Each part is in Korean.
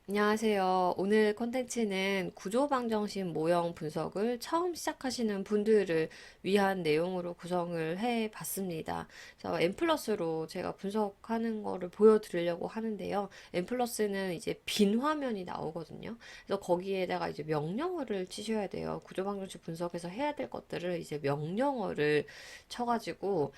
안녕하세요. 오늘 콘텐츠는 구조방정식 모형 분석을 처음 시작하시는 분들을 위한 내용으로 구성을 해 봤습니다. 그래서 M+로 제가 분석하는 거를 보여드리려고 하는데요. M+는 이제 빈 화면이 나오거든요. 그래서 거기에다가 이제 명령어를 치셔야 돼요. 구조방정식 분석에서 해야 될 것들을 이제 명령어를 쳐가지고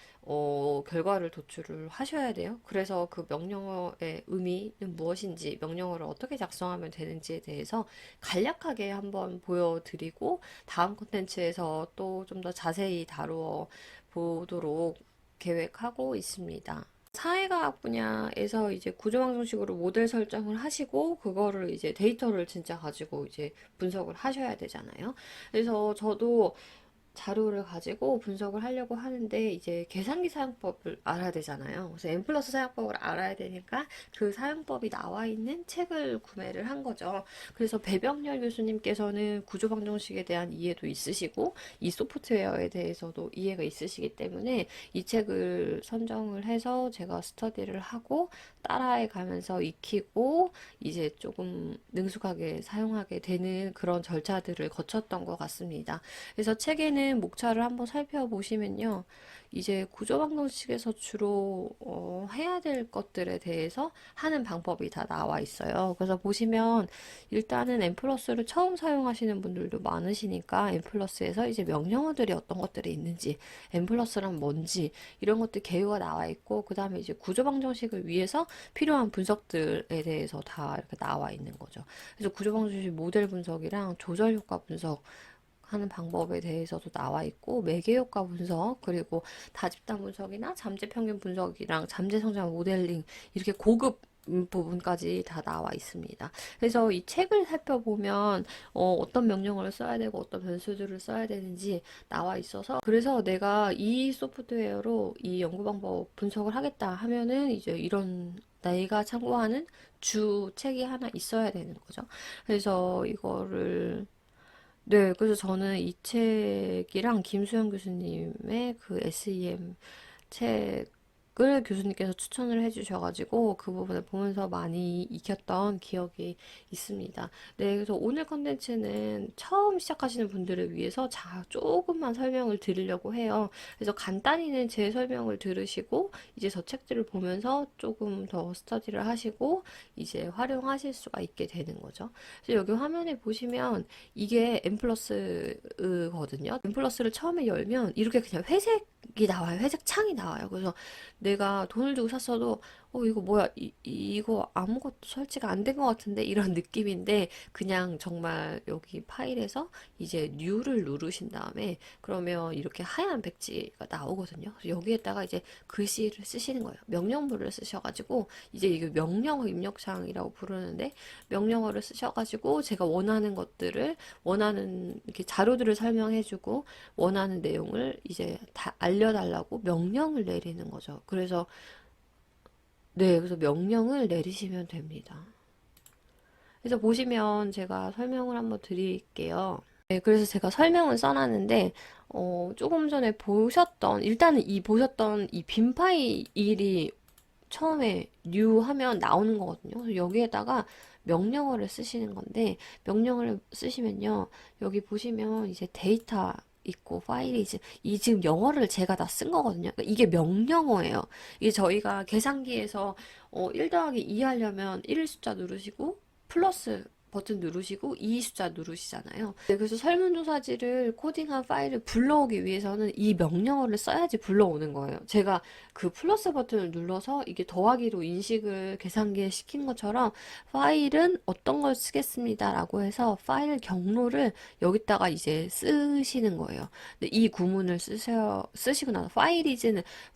결과를 도출을 하셔야 돼요. 그래서 그 명령어의 의미는 무엇인지, 명령어를 어떻게 작성하면 되는지에 대해서 간략하게 한번 보여드리고, 다음 콘텐츠에서 또 좀 더 자세히 다루어 보도록 계획하고 있습니다. 사회과학 분야에서 이제 구조방정식으로 모델 설정을 하시고, 그거를 이제 데이터를 진짜 가지고 이제 분석을 하셔야 되잖아요. 그래서 저도 자료를 가지고 분석을 하려고 하는데 이제 계산기 사용법을 알아야 되잖아요. 그래서 M 플러스 사용법을 알아야 되니까 그 사용법이 나와 있는 책을 구매를 한 거죠. 그래서 배병렬 교수님께서는 구조방정식에 대한 이해도 있으시고 이 소프트웨어에 대해서도 이해가 있으시기 때문에 이 책을 선정을 해서 제가 스터디를 하고 따라해 가면서 익히고 이제 조금 능숙하게 사용하게 되는 그런 절차들을 거쳤던 것 같습니다. 그래서 책에는 목차를 한번 살펴보시면요. 이제 구조방정식에서 주로 해야 될 것들에 대해서 하는 방법이 다 나와 있어요. 그래서 보시면 일단은 M 플러스를 처음 사용하시는 분들도 많으시니까 M 플러스에서 이제 명령어들이 어떤 것들이 있는지, M 플러스란 뭔지 이런 것들 개요가 나와 있고 그 다음에 이제 구조방정식을 위해서 필요한 분석들에 대해서 다 이렇게 나와 있는 거죠. 그래서 구조방정식 모델 분석이랑 조절 효과 분석 하는 방법에 대해서도 나와 있고 매개 효과 분석 그리고 다집단 분석이나 잠재 평균 분석이랑 잠재 성장 모델링 이렇게 고급 부분까지 다 나와 있습니다. 그래서 이 책을 살펴보면 떤 명령어를 써야 되고 어떤 변수들을 써야 되는지 나와 있어서 그래서 내가 이 소프트웨어로 이 연구 방법 분석을 하겠다 하면은 이제 이런 내가 참고하는 주 책이 하나 있어야 되는 거죠. 그래서 이거를 네, 그래서 저는 이 책이랑 김수영 교수님의 그 SEM 책을 교수님께서 추천을 해주셔가지고 그 부분을 보면서 많이 익혔던 기억이 있습니다. 네, 그래서 오늘 컨텐츠는 처음 시작하시는 분들을 위해서 조금만 설명을 드리려고 해요. 그래서 간단히는 제 설명을 들으시고 이제 저 책들을 보면서 조금 더 스터디를 하시고 이제 활용하실 수가 있게 되는 거죠. 그래서 여기 화면에 보시면 이게 M 플러스거든요. M 플러스를 처음에 열면 이렇게 그냥 회색이 나와요. 회색 창이 나와요. 그래서 내가 돈을 주고 샀어도 이거 뭐야? 이거 아무것도 설치가 안 된 것 같은데 이런 느낌인데 그냥 정말 여기 파일에서 이제 New를 누르신 다음에 그러면 이렇게 하얀 백지가 나오거든요. 그래서 여기에다가 이제 글씨를 쓰시는 거예요. 명령문을 쓰셔가지고 이제 이게 명령어 입력창이라고 부르는데 명령어를 쓰셔가지고 제가 원하는 것들을 원하는 이렇게 자료들을 설명해주고 원하는 내용을 이제 다 알려달라고 명령을 내리는 거죠. 그래서 명령을 내리시면 됩니다. 그래서 보시면 제가 설명을 한번 드릴게요. 네, 그래서 제가 설명을 써놨는데, 조금 전에 일단은 보셨던 이 빈 파일이 처음에 new 하면 나오는 거거든요. 그래서 여기에다가 명령어를 쓰시는 건데, 명령어를 쓰시면요. 여기 보시면 이제 데이터 있고 파일이 지금 영어를 제가 다 쓴 거거든요. 그러니까 이게 명령어예요. 이게 저희가 계산기에서 1 더하기 2 하려면 1 숫자 누르시고 플러스 버튼 누르시고 이 숫자 누르시잖아요. 네, 그래서 설문조사지를 코딩한 파일을 불러오기 위해서는 이 명령어를 써야지 불러오는 거예요. 제가 그 플러스 버튼을 눌러서 이게 더하기로 인식을 계산기에 시킨 것처럼 파일은 어떤 걸 쓰겠습니다 라고 해서 파일 경로를 여기다가 이제 쓰시는 거예요. 근데 이 구문을 쓰시고 나서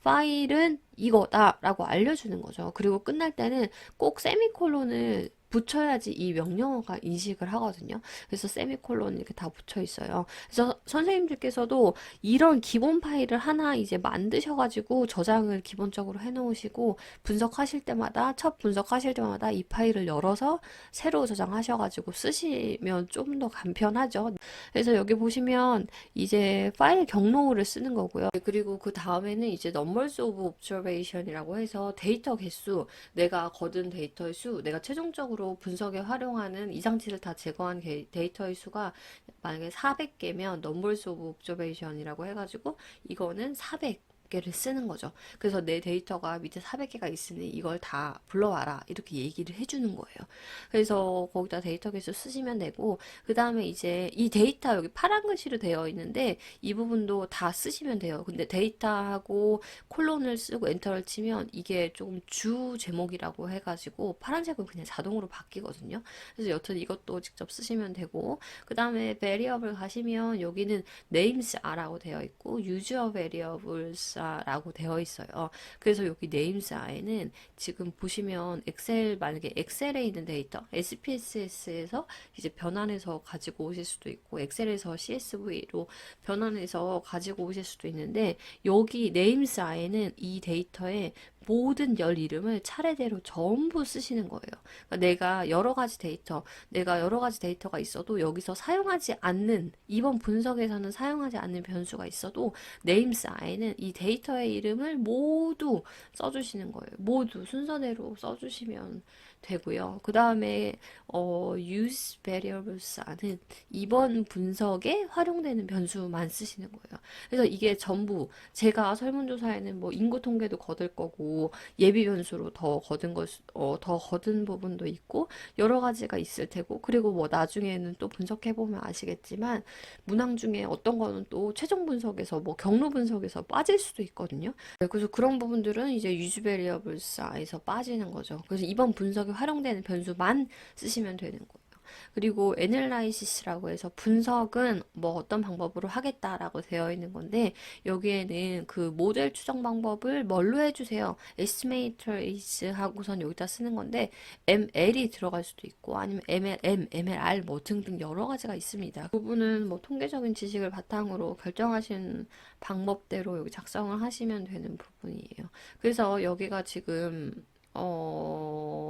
파일은 이거다라고 알려주는 거죠. 그리고 끝날 때는 꼭 세미콜론을 붙여야지 이 명령어가 인식을 하거든요. 그래서 세미콜론 이렇게 다 붙여 있어요. 그래서 선생님들께서도 이런 기본 파일을 하나 이제 만드셔가지고 저장을 기본적으로 해놓으시고 첫 분석하실 때마다 이 파일을 열어서 새로 저장하셔가지고 쓰시면 좀 더 간편하죠. 그래서 여기 보시면 이제 파일 경로를 쓰는 거고요. 그리고 그 다음에는 이제 Numbers of Observation이라고 해서 데이터 개수, 내가 거둔 데이터의 수, 내가 최종적으로 최종적으로 분석에 활용하는 이 장치를 다 제거한 데이터의 수가 만약에 400개면 넘버스 오브 옵저베이션이라고 해가지고 이거는 400개를 쓰는 거죠. 그래서 내 데이터가 밑에 400개가 있으니 이걸 다 불러와라 이렇게 얘기를 해주는 거예요. 그래서 거기다 데이터베이스 쓰시면 되고, 그 다음에 이제 이 데이터 여기 파란 글씨로 되어 있는데 이 부분도 다 쓰시면 돼요. 근데 데이터하고 콜론을 쓰고 엔터를 치면 이게 조금 주 제목이라고 해가지고 파란색은 그냥 자동으로 바뀌거든요. 그래서 여튼 이것도 직접 쓰시면 되고, 그 다음에 variable 가시면 여기는 names라고 되어 있고 user variables라고 되어 있어요. 그래서 여기 names에는 지금 보시면 엑셀, 만약에 엑셀에 있는 데이터 SPSS에서 이제 변환해서 가지고 오실 수도 있고 엑셀에서 CSV로 변환해서 가지고 오실 수도 있는데, 여기 names에는 이 데이터에 모든 열 이름을 차례대로 전부 쓰시는 거예요. 그러니까 내가 여러 가지 데이터가 있어도 여기서 사용하지 않는, 이번 분석에서는 사용하지 않는 변수가 있어도 names에는 이 데이터의 이름을 모두 써주시는 거예요. 모두 순서대로 써주시면 되고요. 그 다음에 use variables는 이번 분석에 활용되는 변수만 쓰시는 거예요. 그래서 이게 전부 제가 설문조사에는 뭐 인구 통계도 거둘 거고 예비 변수로 더 거둔 부분도 있고 여러 가지가 있을 테고, 그리고 뭐 나중에는 또 분석해 보면 아시겠지만 문항 중에 어떤 거는 또 최종 분석에서 뭐 경로 분석에서 빠질 수도 있거든요. 네, 그래서 그런 부분들은 이제 use variables에서 빠지는 거죠. 그래서 이번 분석에 활용되는 변수만 쓰시면 되는 거예요. 그리고 analysis라고 해서 분석은 뭐 어떤 방법으로 하겠다라고 되어 있는 건데, 여기에는 그 모델 추정 방법을 뭘로 해주세요. estimator is 하고선 여기다 쓰는 건데 ML이 들어갈 수도 있고 아니면 MLM, MLR 뭐 등등 여러 가지가 있습니다. 그 부분은 뭐 통계적인 지식을 바탕으로 결정하신 방법대로 여기 작성을 하시면 되는 부분이에요. 그래서 여기가 지금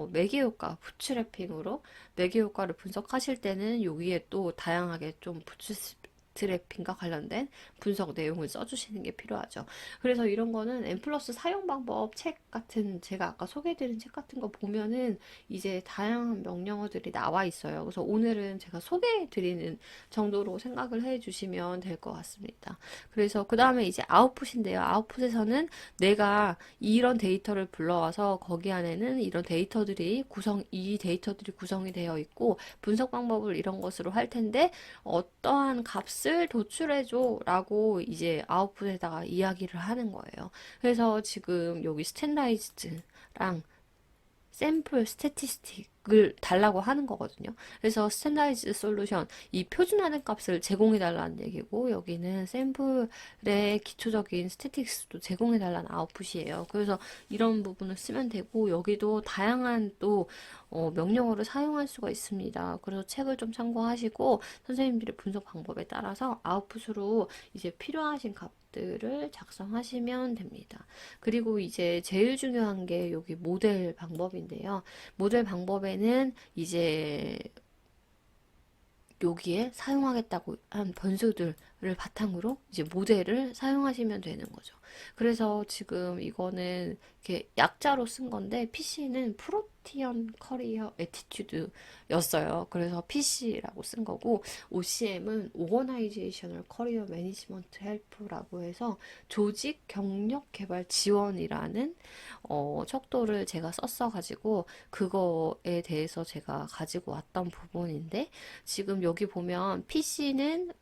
매개 효과, 부츠래핑으로 매개 효과를 분석하실 때는 여기에 또 다양하게 좀 부츠트래핑과 관련된 분석 내용을 써주시는 게 필요하죠. 그래서 이런 거는 M 플러스 사용 방법 책 같은, 제가 아까 소개해드린 책 같은 거 보면은 이제 다양한 명령어들이 나와 있어요. 그래서 오늘은 제가 소개해드리는 정도로 생각을 해주시면 될 것 같습니다. 그래서 그 다음에 이제 아웃풋인데요. 아웃풋에서는 내가 이런 데이터를 불러와서 거기 안에는 이 데이터들이 구성이 되어 있고 분석 방법을 이런 것으로 할 텐데 어떠한 값을 도출해줘 라고 이제 아웃풋에다가 이야기를 하는 거예요. 그래서 지금 여기 스탠다이즈드랑 샘플 스태티스틱을 달라고 하는 거거든요. 그래서 스탠다이즈 솔루션, 이 표준화된 값을 제공해 달라는 얘기고, 여기는 샘플의 기초적인 스태틱스도 제공해 달라는 아웃풋이에요. 그래서 이런 부분을 쓰면 되고, 여기도 다양한 또 명령어를 사용할 수가 있습니다. 그래서 책을 좀 참고하시고 선생님들의 분석 방법에 따라서 아웃풋으로 이제 필요하신 값들을 작성하시면 됩니다. 그리고 이제 제일 중요한 게 여기 모델 방법인데요. 모델 방법에는 이제 여기에 사용하겠다고 한 변수들을 바탕으로 이제 모델을 사용하시면 되는 거죠. 그래서 지금 이거는 이렇게 약자로 쓴 건데 PC는 프로티언 커리어 애티튜드였어요. 그래서 PC라고 쓴 거고, OCM은 Organizational Career Management Help라고 해서 조직 경력 개발 지원이라는 척도를 제가 썼어가지고 그거에 대해서 제가 가지고 왔던 부분인데, 지금 여기 보면 PC는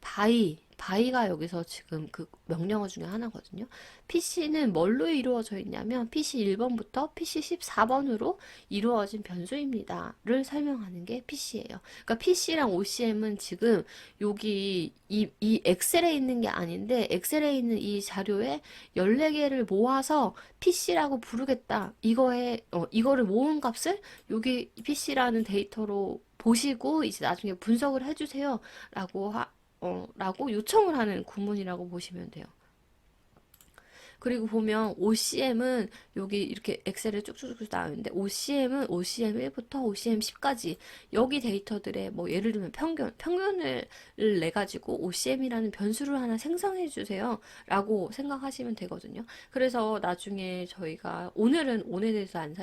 바이가 여기서 지금 그 명령어 중에 하나거든요. PC는 뭘로 이루어져 있냐면 PC 1번부터 PC 14번으로 이루어진 변수입니다.를 설명하는 게 PC예요. 그러니까 PC랑 OCM은 지금 여기 이 엑셀에 있는 게 아닌데 엑셀에 있는 이 자료에 14개를 모아서 PC라고 부르겠다. 이거를 모은 값을 여기 PC라는 데이터로 보시고 이제 나중에 분석을 해주세요. 라고 요청을 하는 구문이라고 보시면 돼요. 그리고 보면 OCM은 여기 이렇게 엑셀에 쭉쭉쭉 나오는데 OCM은 OCM 1부터 OCM 10까지 여기 데이터들의 뭐 예를 들면 평균을 내 가지고 OCM이라는 변수를 하나 생성해 주세요 라고 생각하시면 되거든요. 그래서 나중에 저희가 오늘은 온에 대해서 안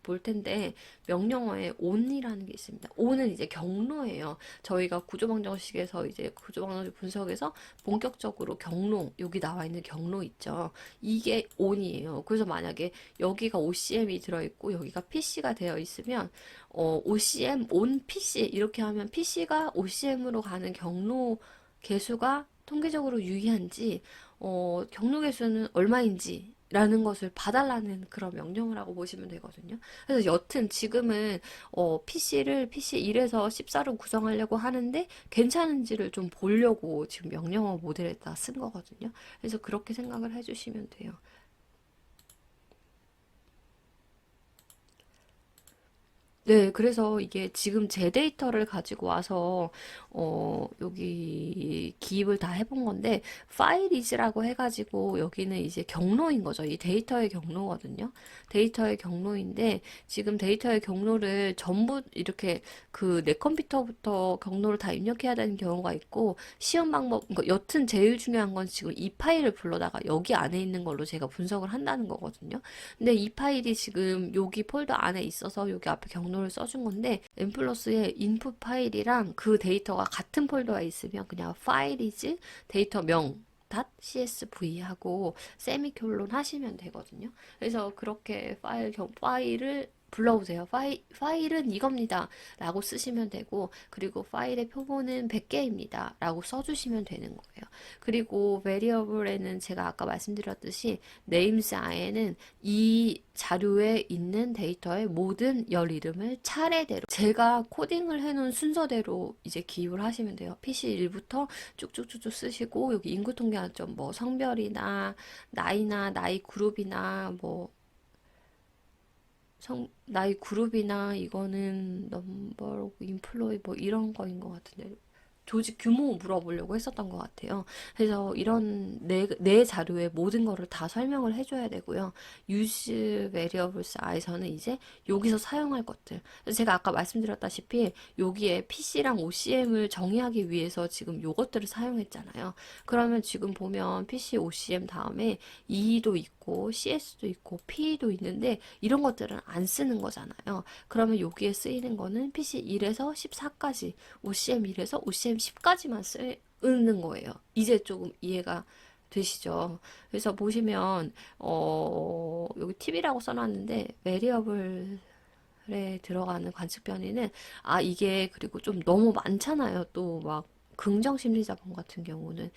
볼 텐데 명령어에 on이라는 게 있습니다. on은 이제 경로예요. 저희가 구조방정식에서 이제 구조방정식 분석에서 본격적으로 경로, 여기 나와 있는 경로 있죠. 이게 on이에요. 그래서 만약에 여기가 OCM이 들어있고 여기가 PC가 되어 있으면 OCM, on PC 이렇게 하면 PC가 OCM으로 가는 경로 개수가 통계적으로 유의한지 경로 개수는 얼마인지 라는 것을 봐달라는 그런 명령을 하고 보시면 되거든요. 그래서 여튼 지금은 PC를 PC1에서 14로 구성하려고 하는데 괜찮은지를 좀 보려고 지금 명령어 모델에다 쓴 거거든요. 그래서 그렇게 생각을 해주시면 돼요. 네, 그래서 이게 지금 제 데이터를 가지고 와서, 여기 기입을 다 해본 건데, 파일이즈라고 해가지고, 여기는 이제 경로인 거죠. 이 데이터의 경로거든요. 데이터의 경로인데, 지금 데이터의 경로를 전부 이렇게 내 컴퓨터부터 경로를 다 입력해야 되는 경우가 있고, 시험 방법, 그러니까 여튼 제일 중요한 건 지금 이 파일을 불러다가 여기 안에 있는 걸로 제가 분석을 한다는 거거든요. 근데 이 파일이 지금 여기 폴더 안에 있어서 여기 앞에 경로를 써준 건데 엠플러스의 인풋 파일이랑 그 데이터가 같은 폴더에 있으면 그냥 파일이지 데이터명 .csv 하고 세미콜론 하시면 되거든요. 그래서 그렇게 파일을 불러오세요. 파일은 이겁니다. 라고 쓰시면 되고, 그리고 파일의 표본은 100개입니다. 라고 써주시면 되는 거예요. 그리고 variable에는 제가 아까 말씀드렸듯이 names i에는 이 자료에 있는 데이터의 모든 열 이름을 차례대로 제가 코딩을 해놓은 순서대로 이제 기입을 하시면 돼요. PC1부터 쭉쭉쭉쭉 쓰시고 여기 인구 통계 한점 뭐 성별이나 나이나 나이 그룹이나 뭐 나이 그룹이나 이거는 넘버 인플로이 뭐 이런 거인 것 같은데 조직 규모 물어보려고 했었던 것 같아요. 그래서 이런 내 자료의 모든 거를 다 설명을 해줘야 되고요. use variables i에서는 이제 여기서 사용할 것들. 그래서 제가 아까 말씀드렸다시피 여기에 PC랑 OCM을 정의하기 위해서 지금 요것들을 사용했잖아요. 그러면 지금 보면 PC, OCM 다음에 E도 있고 CS도 있고 P도 있는데 이런 것들은 안 쓰는 거잖아요. 그러면 여기에 쓰이는 거는 PC 1에서 14까지 OCM 1에서 OCM 10까지만 쓰는 거예요. 이제 조금 이해가 되시죠? 그래서 보시면 여기 팁이라고 써놨는데 variable에 들어가는 관측 변이는 이게 그리고 좀 너무 많잖아요. 또 막 긍정 심리자본 같은 경우는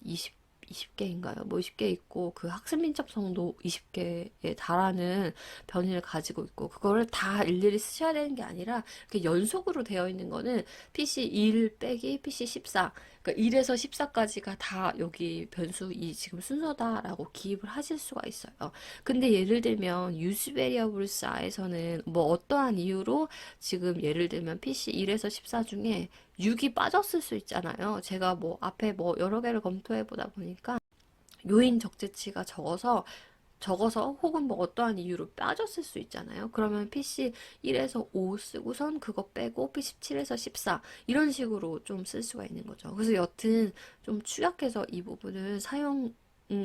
20개인가요? 뭐 20개 있고 그 학습 민첩성도 20개에 달하는 변이를 가지고 있고 그거를 다 일일이 쓰셔야 되는 게 아니라 이렇게 연속으로 되어 있는 거는 PC 1 빼기 PC 14 그러니까 1에서 14까지가 다 여기 변수 이 지금 순서다라고 기입을 하실 수가 있어요. 근데 예를 들면 use variables에서는 뭐 어떠한 이유로 지금 예를 들면 PC 1에서 14 중에 6이 빠졌을 수 있잖아요. 제가 뭐 앞에 뭐 여러 개를 검토해 보다 보니까 요인 적재치가 적어서 혹은 뭐 어떠한 이유로 빠졌을 수 있잖아요. 그러면 PC 1에서 5 쓰고선 그거 빼고 PC 7에서 14 이런 식으로 좀 쓸 수가 있는 거죠. 그래서 여튼 좀 축약해서 이 부분을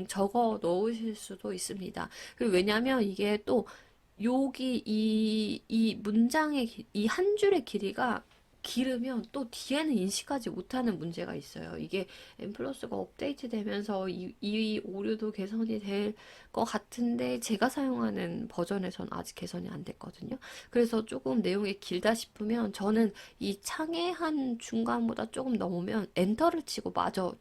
적어 넣으실 수도 있습니다. 그리고 왜냐하면 이게 또 여기 이 문장의 이 한 줄의 길이가 길으면 또 뒤에는 인식하지 못하는 문제가 있어요. 이게 M 플러스가 업데이트 되면서 이 오류도 개선이 될 것 같은데 제가 사용하는 버전에서는 아직 개선이 안 됐거든요. 그래서 조금 내용이 길다 싶으면 저는 이 창의 한 중간보다 조금 넘으면 엔터를 치고 마저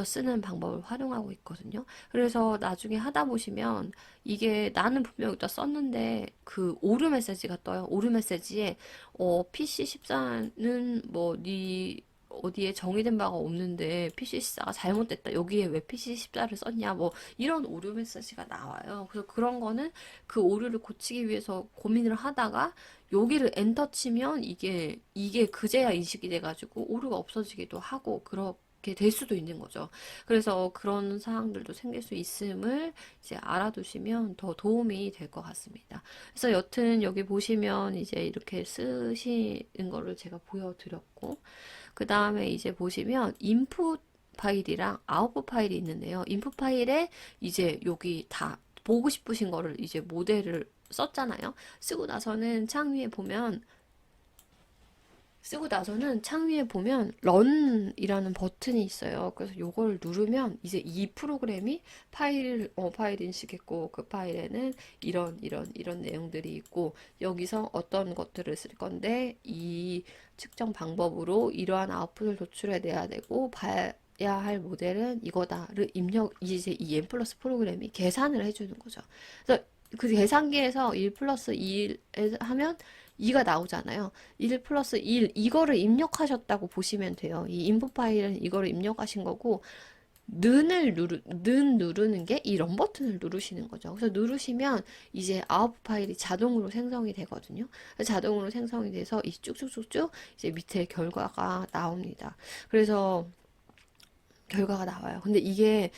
쓰는 방법을 활용하고 있거든요. 그래서 나중에 하다 보시면 이게 나는 분명 여기다 썼는데 그 오류 메시지가 떠요. 오류 메시지에 PC14는 뭐 네 어디에 정의된 바가 없는데 PC14가 잘못됐다. 여기에 왜 PC14를 썼냐. 뭐 이런 오류 메시지가 나와요. 그래서 그런 거는 그 오류를 고치기 위해서 고민을 하다가 여기를 엔터 치면 이게 그제야 인식이 돼가지고 오류가 없어지기도 하고 그렇게 될 수도 있는 거죠. 그래서 그런 사항들도 생길 수 있음을 이제 알아두시면 더 도움이 될 것 같습니다. 그래서 여튼 여기 보시면 이제 이렇게 쓰시는 거를 제가 보여드렸고, 그 다음에 이제 보시면 인풋 파일이랑 아웃풋 파일이 있는데요. 인풋 파일에 이제 여기 다 보고 싶으신 거를 이제 모델을 썼잖아요. 쓰고 나서는 창 위에 보면 쓰고 나서는 창 위에 보면 런이라는 버튼이 있어요. 그래서 요걸 누르면 이제 이 프로그램이 파일 인식했고 그 파일에는 이런 내용들이 있고 여기서 어떤 것들을 쓸 건데 이 측정 방법으로 이러한 아웃풋을 도출해내야 되고 봐야 할 모델은 이거다를 이제 이 n 플러스 프로그램이 계산을 해주는 거죠. 그래서 그 계산기에서 1 플러스 2 하면 2가 나오잖아요. 1 플러스 1 이거를 입력하셨다고 보시면 돼요. 이 인풋 파일은 이거를 입력하신 거고 는 누르는 게 이 런 버튼을 누르시는 거죠. 그래서 누르시면 이제 아웃 파일이 자동으로 생성이 되거든요. 그래서 자동으로 생성이 돼서 이 쭉쭉쭉쭉 이제 밑에 결과가 나옵니다. 그래서 결과가 나와요. 근데 이게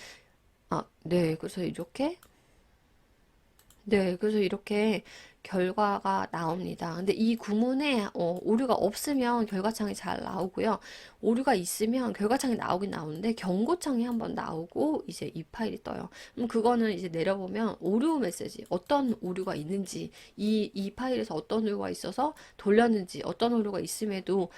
네. 그래서 이렇게 결과가 나옵니다. 근데 이 구문에 오류가 없으면 결과창이 잘 나오고요. 오류가 있으면 결과창이 나오긴 나오는데 경고창이 한번 나오고 이제 이 파일이 떠요. 그럼 그거는 이제 내려보면 오류 메시지, 어떤 오류가 있는지, 이 파일에서 어떤 오류가 있어서 돌렸는지, 어떤 오류가 있음에도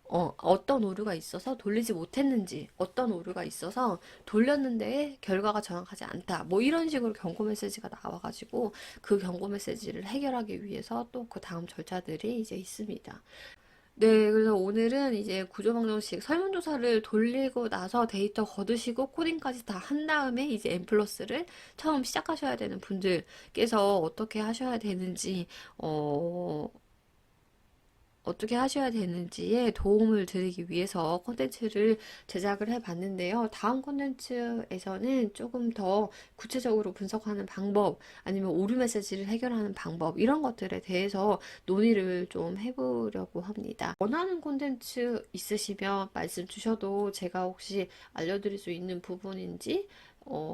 어떤 오류가 있어서 돌리지 못했는지, 어떤 오류가 있어서 돌렸는데 결과가 정확하지 않다. 뭐 이런 식으로 경고 메시지가 나와가지고 그 경고 메시지를 해결하기 위해서 또 그 다음 절차들이 이제 있습니다. 네, 그래서 오늘은 이제 구조방정식 설문조사를 돌리고 나서 데이터 거두시고 코딩까지 다 한 다음에 이제 M 플러스를 처음 시작하셔야 되는 분들께서 어떻게 하셔야 되는지, 어떻게 하셔야 되는지에 도움을 드리기 위해서 콘텐츠를 제작을 해 봤는데요. 다음 콘텐츠에서는 조금 더 구체적으로 분석하는 방법, 아니면 오류 메시지를 해결하는 방법, 이런 것들에 대해서 논의를 좀 해보려고 합니다. 원하는 콘텐츠 있으시면 말씀 주셔도 제가 혹시 알려드릴 수 있는 부분인지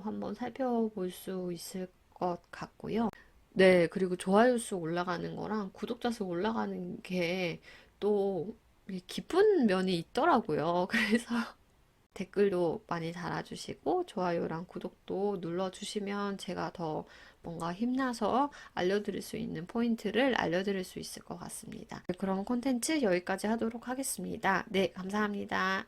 한번 살펴볼 수 있을 것 같고요. 네, 그리고 좋아요 수 올라가는 거랑 구독자 수 올라가는 게 또 기쁜 면이 있더라고요. 그래서 댓글도 많이 달아주시고 좋아요랑 구독도 눌러주시면 제가 더 뭔가 힘나서 알려드릴 수 있는 포인트를 알려드릴 수 있을 것 같습니다. 그럼 콘텐츠 여기까지 하도록 하겠습니다. 네, 감사합니다.